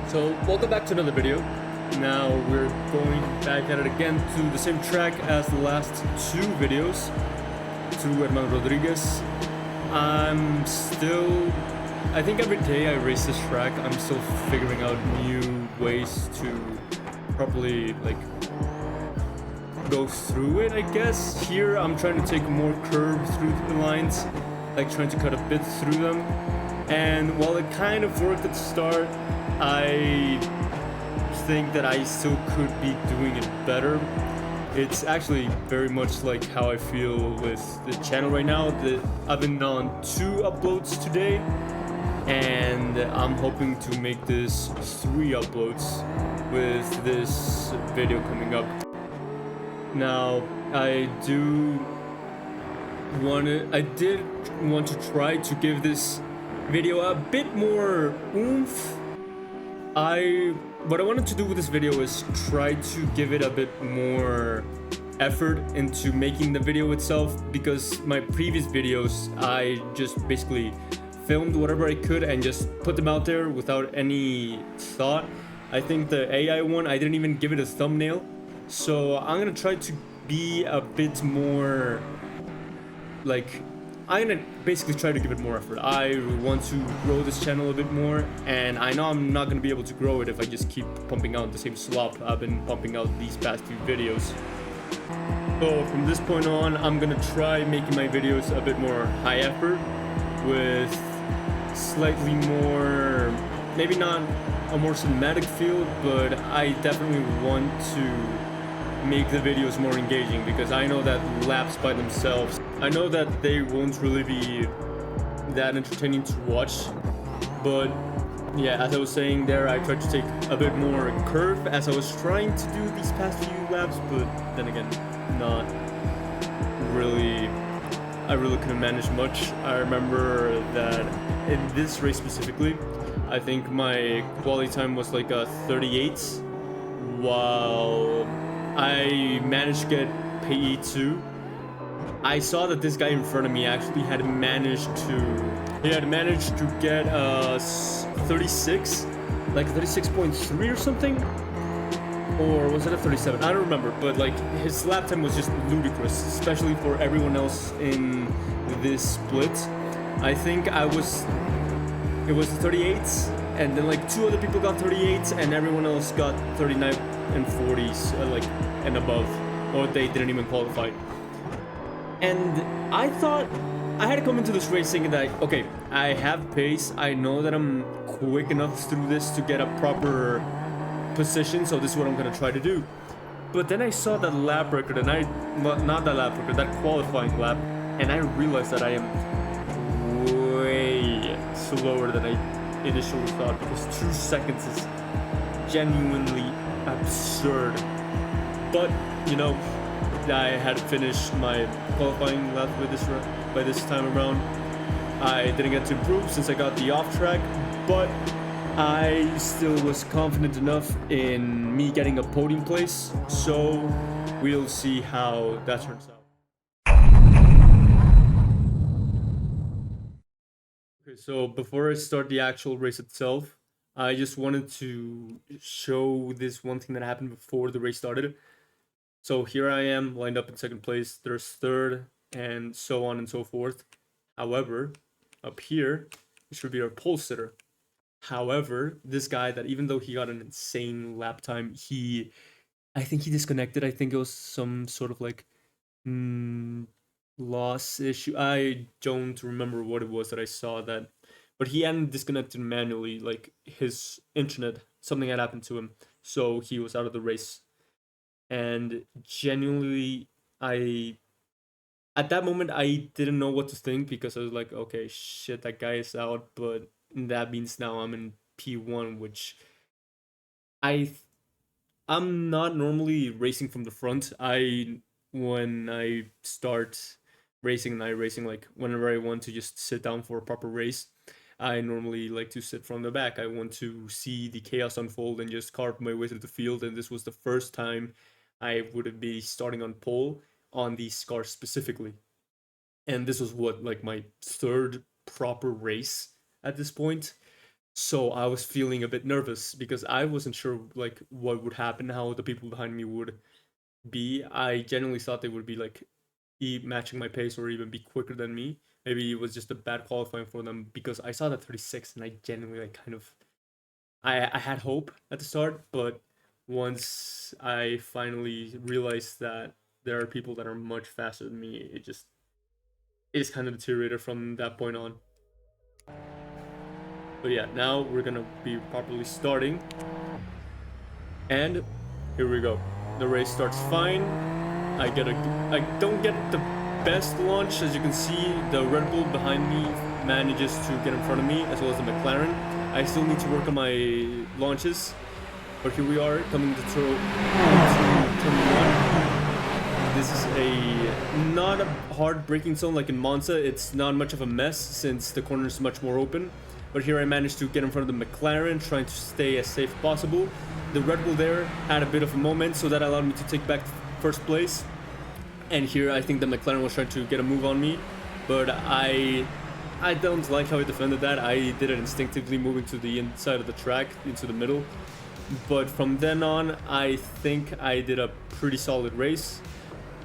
So welcome back to another video. Now we're going back at it again to the same track as the last two videos, to Herman Rodriguez. I think every day I race this track, I'm still figuring out new ways to properly go through it, I guess. Here I'm trying to take more curve through the lines, like trying to cut a bit through them. And while it kind of worked at the start, I think that I still could be doing it better. It's actually very much like how I feel with the channel right now. I've been on 2 uploads today, and I'm hoping to make this 3 uploads with this video coming up. Now, I did want to try to give this video a bit more oomph. What I wanted to do with this video is try to give it a bit more effort into making the video itself, because my previous videos I just basically filmed whatever I could and just put them out there without any thought. I think the AI one, I didn't even give it a thumbnail, so I'm gonna try to be a bit more I'm gonna basically try to give it more effort. I want to grow this channel a bit more, and I know I'm not gonna be able to grow it if I just keep pumping out the same slop I've been pumping out these past few videos. So from this point on, I'm gonna try making my videos a bit more high effort, with slightly more, maybe not a more cinematic feel, but I definitely want to make the videos more engaging, because I know that laps by themselves, I know that they won't really be that entertaining to watch. But yeah, as I was saying there, I tried to take a bit more curve as I was trying to do these past few laps, but then again, not really. I really couldn't manage much. I remember that in this race specifically, I think my quality time was like a 38, while I managed to get PE2. I saw that this guy in front of me actually had managed to get 36, like 36.3 or something, or was it a 37? I don't remember, but like his lap time was just ludicrous, especially for everyone else in this split. I think it was 38s, and then like 2 other people got 38s, and everyone else got 39 and 40s, and above, or they didn't even qualify. And I thought I had to come into this race thinking that, okay, I have pace, I know that I'm quick enough through this to get a proper position, so this is what I'm gonna try to do. But then I saw that lap record, and not that lap record, that qualifying lap, and I realized that I am way slower than I initially thought, because 2 seconds is genuinely absurd. But, you know, I had finished my qualifying lap by this time around. I didn't get to improve since I got the off track, but I still was confident enough in me getting a podium place, so we'll see how that turns out. Okay, so before I start the actual race itself, I just wanted to show this one thing that happened before the race started. So here I am, lined up in 2nd place, there's 3rd, and so on and so forth. However, up here, it should be our pole sitter. However, this guy, that even though he got an insane lap time, I think he disconnected. I think it was some sort of loss issue. I don't remember what it was that I saw that, but he hadn't disconnected manually, like his internet, something had happened to him, so he was out of the race. And genuinely, at that moment, I didn't know what to think, because I was like, okay, shit, that guy is out, but that means now I'm in P1, which I'm not normally racing from the front. When I start racing and iRacing, like whenever I want to just sit down for a proper race, I normally like to sit from the back. I want to see the chaos unfold and just carve my way through the field, and this was the first time I would be starting on pole on these cars specifically. And this was what, like, my 3rd proper race at this point. So I was feeling a bit nervous because I wasn't sure like what would happen, how the people behind me would be. I genuinely thought they would be like matching my pace or even be quicker than me. Maybe it was just a bad qualifying for them because I saw that 36 and I genuinely like kind of I had hope at the start, but once I finally realized that there are people that are much faster than me, it just kind of deteriorated from that point on. But yeah, now we're gonna be properly starting. And here we go. The race starts fine. I don't get the best launch. As you can see, the Red Bull behind me manages to get in front of me, as well as the McLaren. I still need to work on my launches, but here we are coming to turn 1. This is not a hard braking zone like in Monza. It's not much of a mess since the corner is much more open. But here I managed to get in front of the McLaren, trying to stay as safe as possible. The Red Bull there had a bit of a moment, so that allowed me to take back first place. And here I think the McLaren was trying to get a move on me, but I don't like how I defended that. I did it instinctively, moving to the inside of the track, into the middle. But from then on, I think I did a pretty solid race.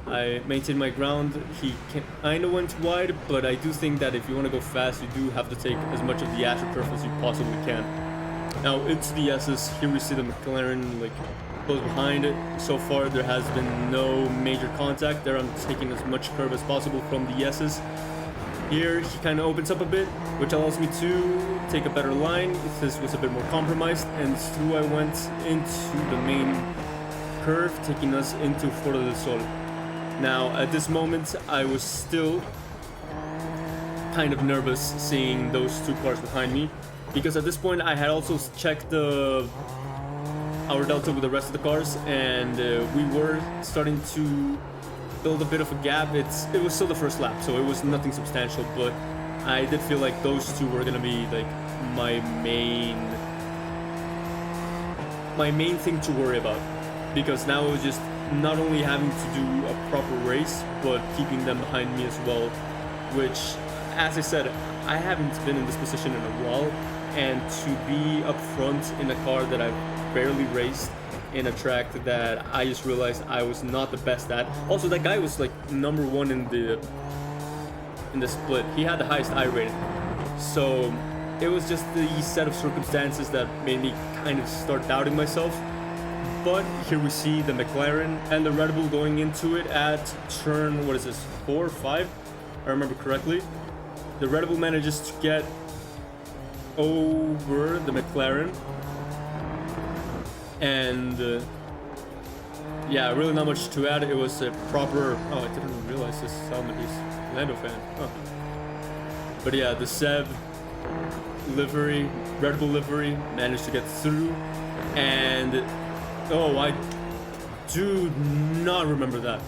I maintained my ground. He kind of went wide, but I do think that if you want to go fast, you do have to take as much of the AstroTurf as you possibly can. Now into the S's, here we see the McLaren like close behind it. So far there has been no major contact. There I'm taking as much curve as possible from the S's. Here he kind of opens up a bit, which allows me to take a better line. This was a bit more compromised, and through I went into the main curve, taking us into Foro del Sol. Now, at this moment, I was still kind of nervous seeing those two cars behind me, because at this point I had also checked our delta with the rest of the cars, and we were starting to build a bit of a gap. It was still the first lap, so it was nothing substantial, but I did feel like those two were gonna be like my main thing to worry about, because now it was just not only having to do a proper race, but keeping them behind me as well, which, as I said, I haven't been in this position in a while, and to be up front in a car that I've barely raced in a track that I just realized I was not the best at. Also, that guy was like number 1 in the split. He had the highest I rating. So it was just the set of circumstances that made me kind of start doubting myself. But here we see the McLaren and the Red Bull going into it at turn, what is this, 4 or 5? I remember correctly. The Red Bull manages to get over the McLaren. And yeah, really not much to add. It was a proper... Oh, I didn't realize this helmet is Lando fan. Oh. But yeah, the Sev livery, Red Bull livery, managed to get through. And... oh, I do not remember that.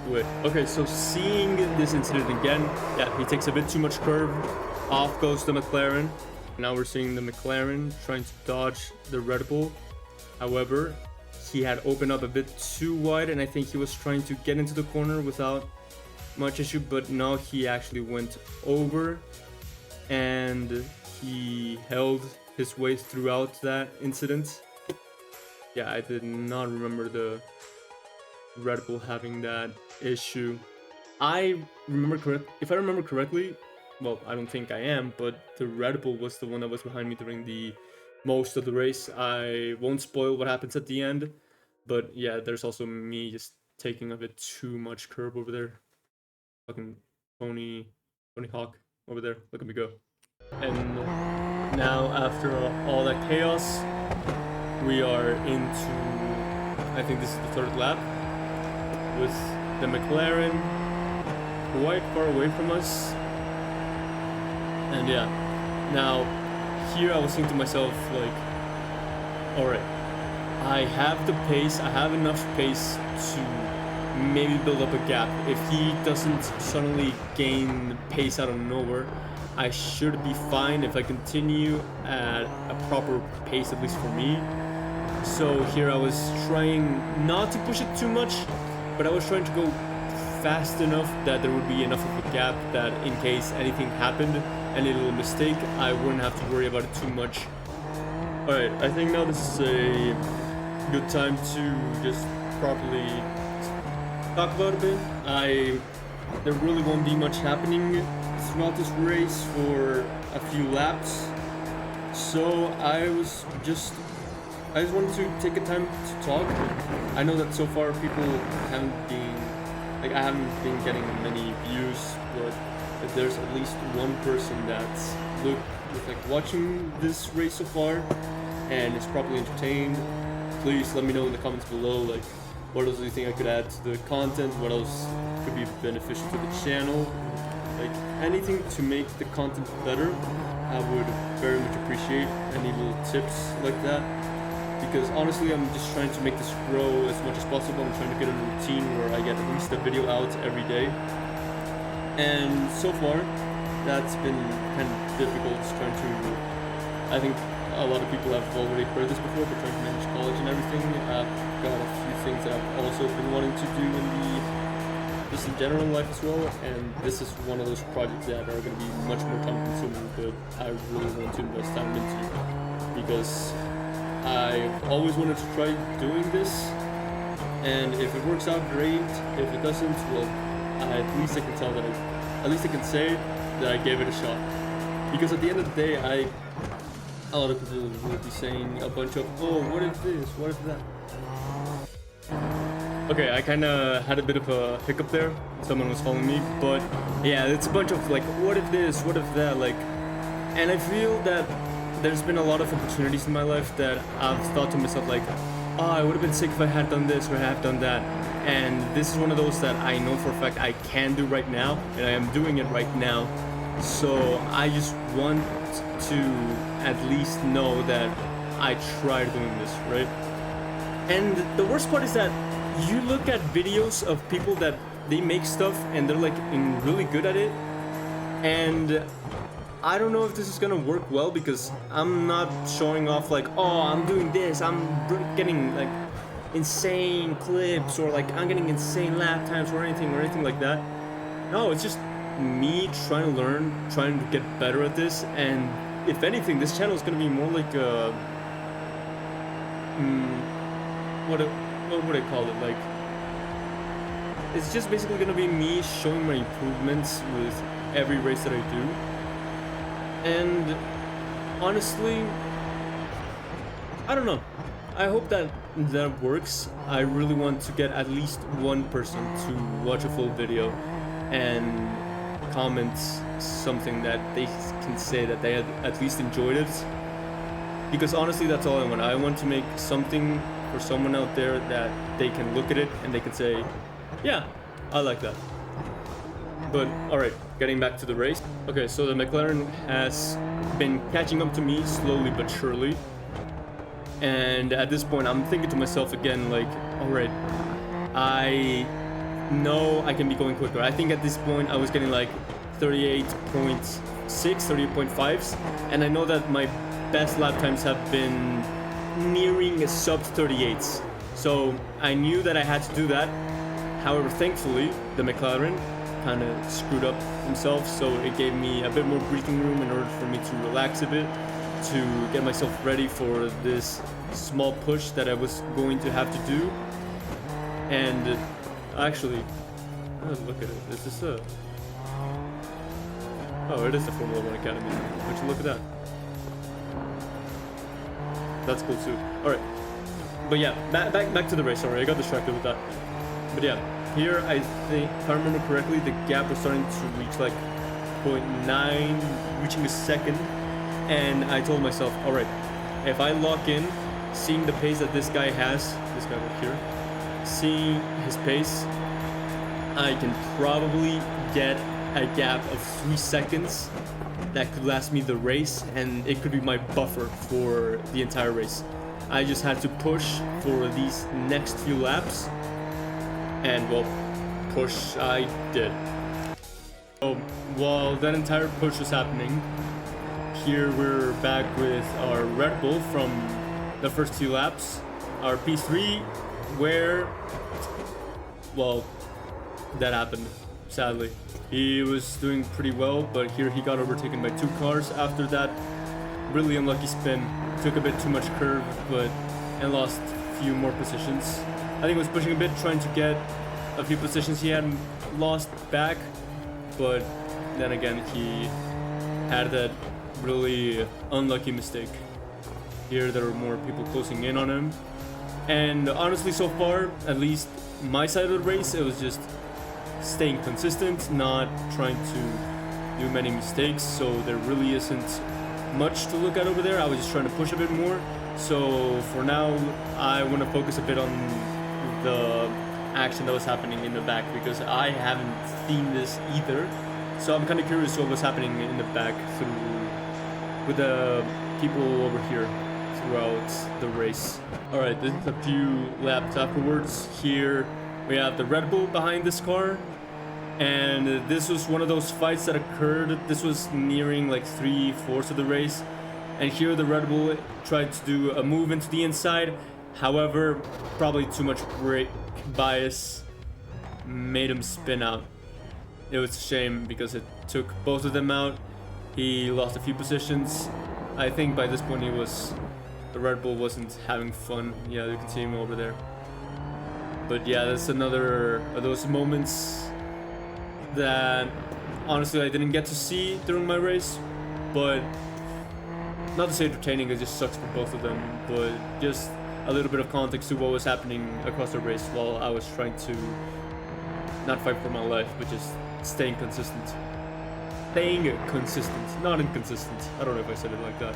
Wait. Okay, so seeing this incident again, yeah, he takes a bit too much curve. Off goes the McLaren. Now we're seeing the McLaren trying to dodge the Red Bull. However, he had opened up a bit too wide, and I think he was trying to get into the corner without much issue, but no, he actually went over, and he held his way throughout that incident. Yeah, I did not remember the Red Bull having that issue. If I remember correctly, well, I don't think I am, but the Red Bull was the one that was behind me during the most of the race. I won't spoil what happens at the end, but yeah, there's also me just taking a bit too much curve over there. Fucking Tony Hawk over there. Look at me go. And now, after all that chaos, we are into, I think this is the 3rd lap, with the McLaren quite far away from us. And yeah, now here I was thinking to myself, like, alright, I have the pace, I have enough pace to maybe build up a gap. If he doesn't suddenly gain pace out of nowhere, I should be fine if I continue at a proper pace, at least for me. So here I was trying not to push it too much, but I was trying to go fast enough that there would be enough of a gap that in case anything happened, any little mistake, I wouldn't have to worry about it too much. Alright, I think now this is a good time to just properly talk about a bit. There really won't be much happening throughout this race for a few laps, so I just wanted to take a time to talk. I know that so far people haven't been, like, I haven't been getting many views, but if there's at least one person that's watching this race so far and is properly entertained, please let me know in the comments below, like, what else do you think I could add to the content, what else could be beneficial to the channel, like anything to make the content better. I would very much appreciate any little tips like that, because honestly I'm just trying to make this grow as much as possible. I'm trying to get a routine where I get at least a video out every day, and so far that's been kind of difficult. Just trying to, I think a lot of people have already heard this before, but trying to manage college and everything, I've got a few things that I've also been wanting to do just in general in life as well, and this is one of those projects that are going to be much more time consuming, but I really want to invest time into, because I've always wanted to try doing this, and if it works out, great. If it doesn't, well, at least I can tell that at least I can say that I gave it a shot. Because at the end of the day, a lot of people will be saying a bunch of, oh, what if this, what if that. Okay, I kind of had a bit of a hiccup there. Someone was following me, but yeah, it's a bunch of like, what if this, what if that, like, and I feel that there's been a lot of opportunities in my life that I've thought to myself like, oh, I would have been sick if I had done this or I have done that. And this is one of those that I know for a fact I can do right now, and I am doing it right now. So I just want to at least know that I tried doing this, right? And the worst part is that you look at videos of people that they make stuff and they're like really good at it, and I don't know if this is gonna work well, because I'm not showing off like, oh, I'm doing this, I'm getting like insane clips, or like I'm getting insane lap times or anything like that. No, it's just me trying to learn, trying to get better at this, and if anything, this channel is gonna be more like a what would I call it? Like, it's just basically gonna be me showing my improvements with every race that I do. And honestly, I don't know. I hope that works. I really want to get at least one person to watch a full video and comment something that they can say that they had at least enjoyed it. Because honestly, that's all I want. I want to make something for someone out there that they can look at it and they can say, yeah, I like that. But alright, getting back to the race. Okay, so the McLaren has been catching up to me slowly but surely. And at this point, I'm thinking to myself again, like, alright, I know I can be going quicker. I think at this point, I was getting like 38.6, 38.5s. And I know that my best lap times have been nearing a sub 38s. So I knew that I had to do that. However, thankfully, the McLaren kind of screwed up himself, so it gave me a bit more breathing room in order for me to relax a bit, to get myself ready for this small push that I was going to have to do. And actually, look at it. Is this a... Oh, it is the Formula 1 Academy. Would you look at that? That's cool too. Alright. But yeah, back to the race. Sorry, I got distracted with that. But yeah, here I think, if I remember correctly, the gap was starting to reach like 0.9, reaching a second. And I told myself, alright, if I lock in, seeing the pace that this guy has, this guy right here, seeing his pace, I can probably get a gap of 3 seconds that could last me the race, and it could be my buffer for the entire race. I just had to push for these next few laps, and well, push I did. So while that entire push was happening, here we're back with our Red Bull from the first 2 laps, our P3, where, well, that happened. sadly. He was doing pretty well, but here he got overtaken by 2 cars after that really unlucky spin. Took a bit too much curve, and lost a few more positions. I think he was pushing a bit, trying to get a few positions he had lost back, but then again he had that really unlucky mistake. Here there were more people closing in on him, and honestly so far, at least my side of the race, it was just staying consistent, not trying to do many mistakes, so there really isn't much to look at over there. I was just trying to push a bit more, so for now I want to focus a bit on the action that was happening in the back, because I haven't seen this either, so I'm kind of curious what was happening in the back with the people over here throughout the race. Alright, this is a few laps afterwards. Here we have the Red Bull behind this car, and this was one of those fights that occurred. This was nearing like 3/4 of the race, and here the Red Bull tried to do a move into the inside. However, probably too much brake bias made him spin out. It was a shame because it took both of them out. He lost a few positions. I think by this point the Red Bull wasn't having fun. Yeah, you can see him over there. But yeah, that's another of those moments that honestly I didn't get to see during my race, but not to say entertaining, it just sucks for both of them, but just a little bit of context to what was happening across the race while I was trying to not fight for my life, but just staying consistent. Staying consistent, not inconsistent. I don't know if I said it like that.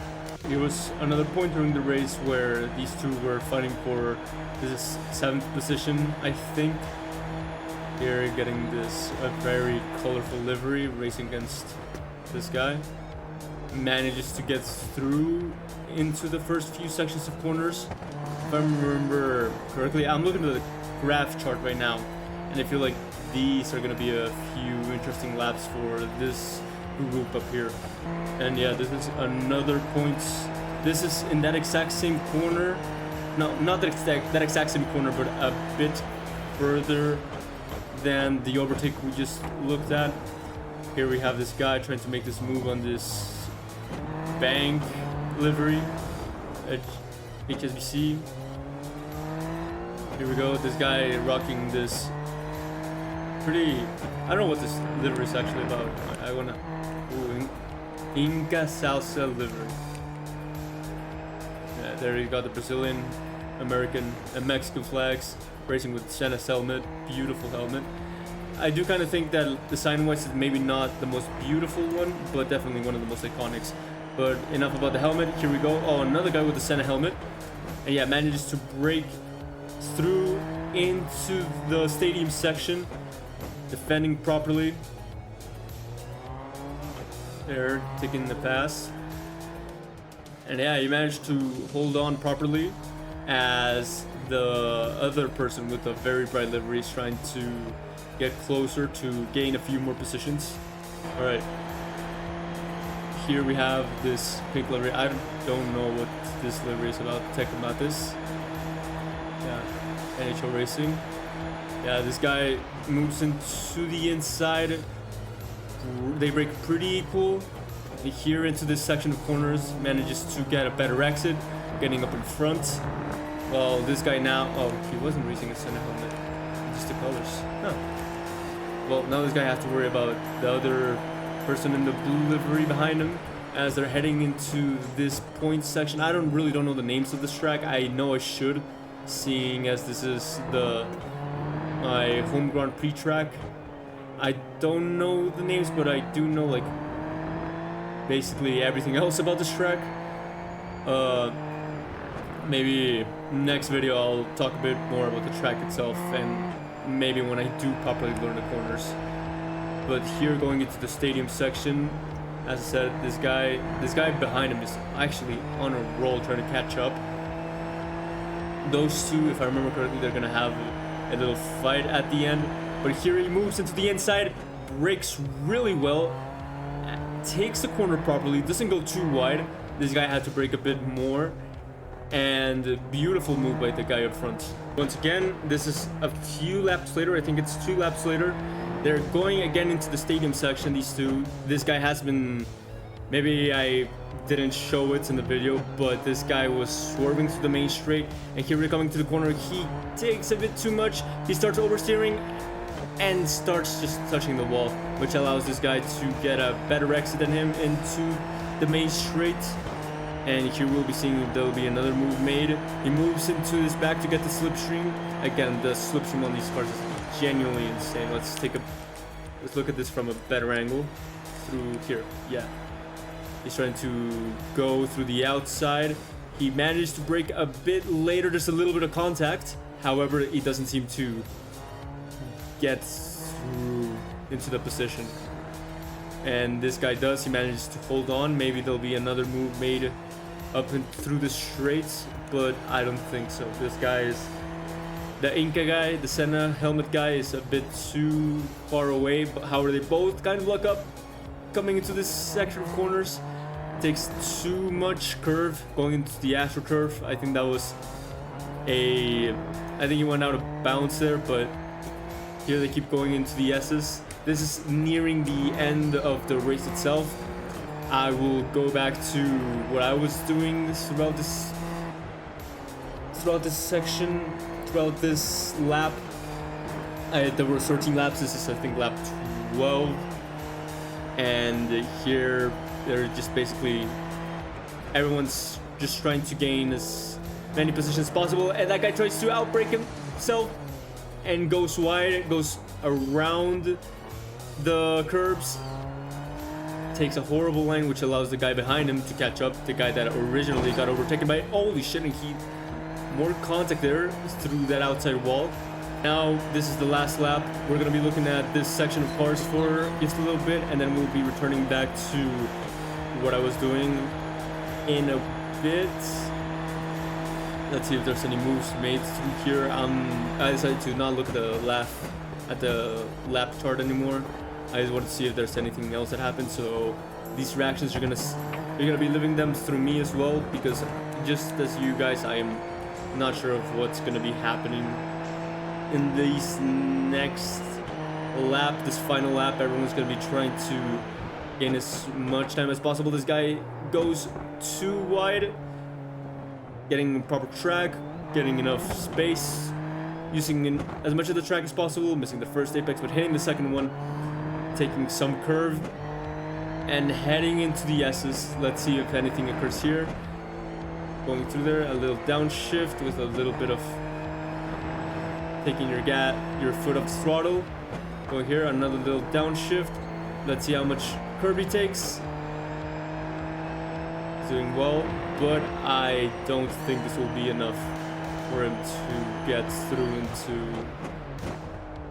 There was another point during the race where these two were fighting for this 7th position, I think. Here getting this a very colorful livery, racing against this guy. Manages to get through into the first few sections of corners. If I remember correctly, I'm looking at the graph chart right now, and I feel like these are going to be a few interesting laps for this group up here. And yeah, this is another point. This is in that exact same corner. No, not that exact same corner, but a bit further than the overtake we just looked at. Here we have this guy trying to make this move on this bank livery at HSBC. Here we go, this guy rocking this pretty, I don't know what this livery is actually about. I wanna, ooh, Inca Salsa livery. Yeah, there you got the Brazilian, American, and Mexican flags, racing with Senna's helmet, beautiful helmet. I do kind of think that the sign whites is maybe not the most beautiful one, but definitely one of the most iconics. But enough about the helmet, here we go. Oh, another guy with the Senna helmet. And yeah, manages to break through into the stadium section, defending properly. There, taking the pass. And yeah, he managed to hold on properly as the other person with a very bright livery is trying to get closer to gain a few more positions. Alright. Here we have this pink livery. I don't know what this livery is about. Tech about this. Yeah, NHL Racing. Yeah, this guy moves into the inside. They break pretty equal. Here into this section of corners, manages to get a better exit, getting up in front. Well, this guy now, oh, he wasn't racing a Senna helmet, just the colors. Huh. Well, now this guy has to worry about the other person in the blue livery behind him as they're heading into this point section. I really don't know the names of this track. I know I should, seeing as this is my home Grand Prix track. I don't know the names, but I do know like basically everything else about this track. Maybe next video I'll talk a bit more about the track itself, and maybe when I do properly learn the corners. But here going into the stadium section, as I said, this guy behind him is actually on a roll trying to catch up. Those two, if I remember correctly, they're gonna have a little fight at the end. But here he moves into the inside, brakes really well, takes the corner properly, doesn't go too wide. This guy had to brake a bit more, And beautiful move by the guy up front. Once again, this is a few laps later. I think it's 2 laps later. They're going again into the stadium section, these two. This guy has been, maybe I didn't show it in the video, but this guy was swerving through the main straight, and here we're coming to the corner. He takes a bit too much. He starts oversteering and starts just touching the wall, which allows this guy to get a better exit than him into the main straight. And here we'll be seeing if there'll be another move made. He moves into his back to get the slipstream. Again, the slipstream on these cars is genuinely insane. Let's look at this from a better angle. Through here, yeah. He's trying to go through the outside. He managed to brake a bit later, just a little bit of contact. However, he doesn't seem to get through into the position. And this guy does. He manages to hold on. Maybe there'll be another move made up and through the straights, but I don't think so. This guy is the Inca guy, the Senna helmet guy, is a bit too far away. But however, they both kind of lock up coming into this section of corners. Takes too much curve going into the AstroTurf. I think that was I think he went out of bounds there, but here they keep going into the S's. This is nearing the end of the race itself. I will go back to what I was doing throughout this section, throughout this lap. There were 13 laps. This is, I think, lap 12. And here they're just basically, everyone's just trying to gain as many positions as possible. And that guy tries to outbrake himself and goes wide, goes around the curbs, takes a horrible line, which allows the guy behind him to catch up. The guy that originally got overtaken by, holy shit, and he more contact there through that outside wall. Now this is the last lap. We're gonna be looking at this section of cars for just a little bit, and then we'll be returning back to what I was doing in a bit. Let's see if there's any moves made through here. I decided to not look at the lap chart anymore. I just want to see if there's anything else that happened. So these reactions, you're gonna be living them through me as well, because just as you guys, I am not sure of what's gonna be happening in this next lap, this final lap. Everyone's gonna be trying to gain as much time as possible. This guy goes too wide, getting proper track, getting enough space, using as much of the track as possible, missing the first apex but hitting the second one, taking some curve and heading into the S's. Let's see if anything occurs here. Going through there, a little downshift with a little bit of taking your foot off the throttle. Going here, another little downshift. Let's see how much curve he takes. He's doing well, but I don't think this will be enough for him to get through into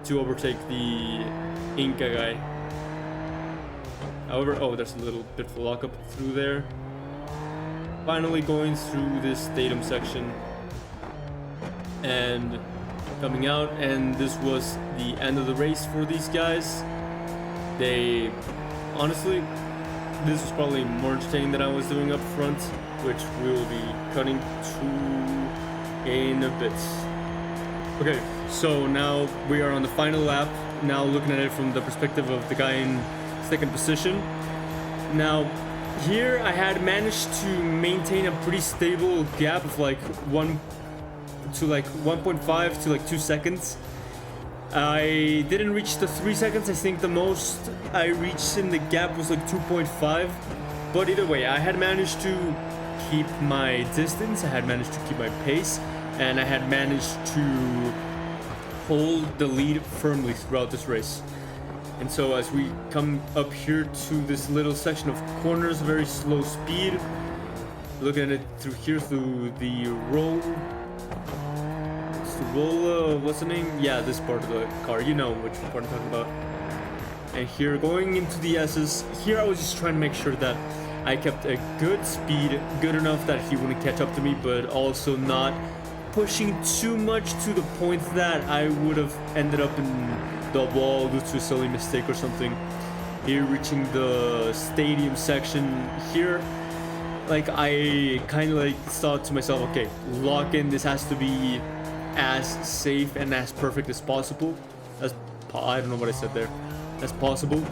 to overtake the Inca guy. However, oh, there's a little bit of a lockup through there. Finally going through this stadium section and coming out, and this was the end of the race for these guys. They honestly, this was probably more entertaining than I was doing up front, which we will be cutting to in a bit. Okay, so now we are on the final lap. Now looking at it from the perspective of the guy in second position. Now here I had managed to maintain a pretty stable gap of like 1.5 to like 2 seconds. I didn't reach the 3 seconds. I think the most I reached in the gap was like 2.5. But either way, I had managed to keep my distance, I had managed to keep my pace, and I had managed to hold the lead firmly throughout this race. And so as we come up here to this little section of corners, very slow speed, looking at it through here, through the what's the name? Yeah, this part of the car, you know which part I'm talking about. And here, going into the S's, here I was just trying to make sure that I kept a good speed, good enough that he wouldn't catch up to me, but also not pushing too much to the point that I would have ended up in the wall due to a silly mistake or something. Here, reaching the stadium section here, like I kind of like thought to myself, okay, lock in. This has to be as safe and as perfect as possible. As I don't know what I said there. As possible.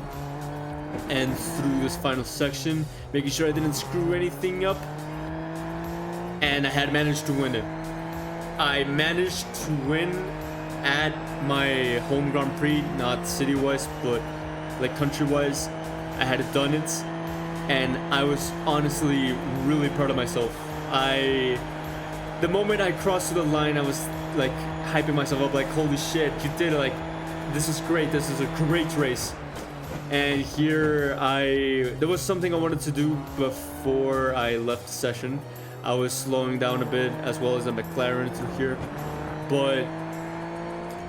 And through this final section, making sure I didn't screw anything up. And I had managed to win it. I managed to win at my home Grand Prix, not city-wise, but like country-wise. I had done it, and I was honestly really proud of myself. The moment I crossed the line, I was like hyping myself up, like, holy shit, you did it, like, this is great, this is a great race. And here there was something I wanted to do before I left the session. I was slowing down a bit, as well as a McLaren through here, but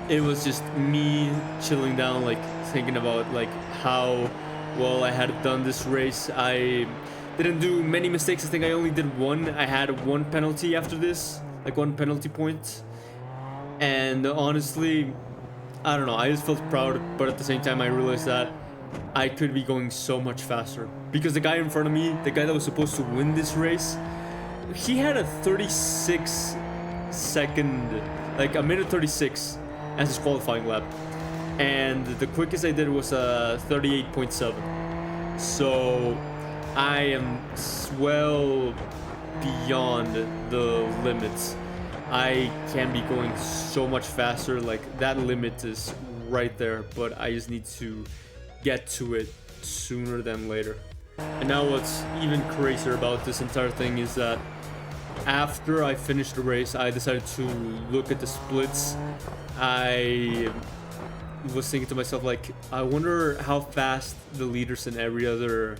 it was just me chilling down, like thinking about like how well I had done this race. I didn't do many mistakes. I think I only did one. I had one penalty after this, like one penalty point, and honestly, I don't know, I just felt proud, but at the same time I realized that I could be going so much faster, because the guy in front of me, the guy that was supposed to win this race, he had a 36 second, like a minute 36 as his qualifying lap, and the quickest I did was 38.7. So I am well beyond the limits. I can be going so much faster, like that limit is right there, but I just need to get to it sooner than later. And now what's even crazier about this entire thing is that after I finished the race, I decided to look at the splits. I was thinking to myself, like, I wonder how fast the leaders in every other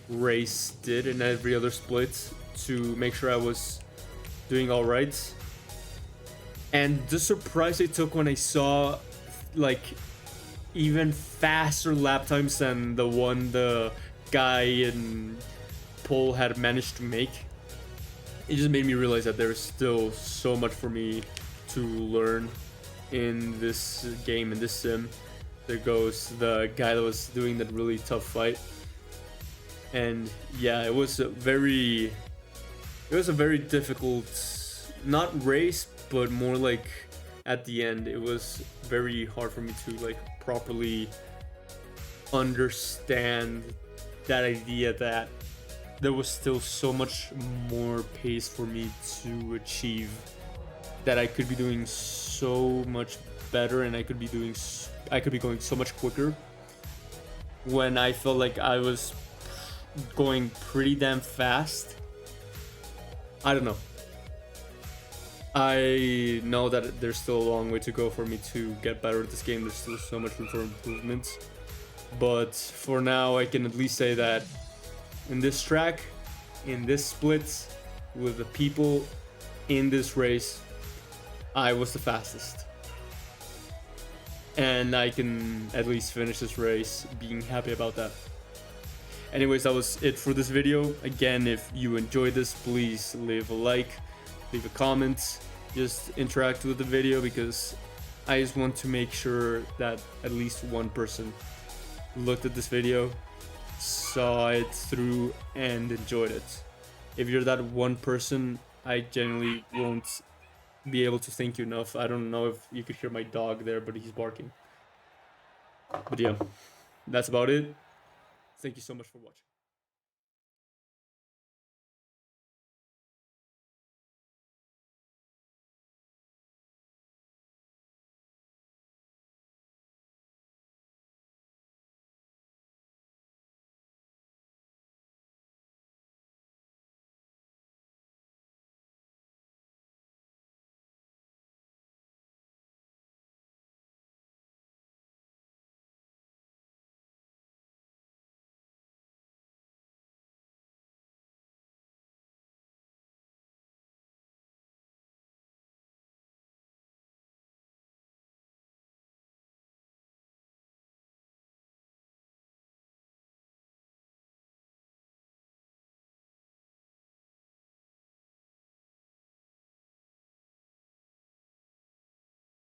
race did, in every other split, to make sure I was doing all right. And the surprise I took when I saw like even faster lap times than the one the guy in pole had managed to make, it just made me realize that there's still so much for me to learn in this game, in this sim. There goes the guy that was doing that really tough fight. And yeah, it was a very difficult, not race, but more like at the end it was very hard for me to like properly understand that idea that there was still so much more pace for me to achieve, that I could be doing so much better, and I could be going so much quicker, when I felt like I was going pretty damn fast. I don't know. I know that there's still a long way to go for me to get better at this game. There's still so much room for improvement. But for now, I can at least say that in this track, in this split, with the people in this race, I was the fastest. And I can at least finish this race being happy about that. Anyways, that was it for this video. Again, if you enjoyed this, please leave a like, leave a comment, just interact with the video, because I just want to make sure that at least one person looked at this video, saw it through, and enjoyed it. If you're that one person, I genuinely won't be able to thank you enough. I don't know if you could hear my dog there, but he's barking. But yeah, that's about it. Thank you so much for watching.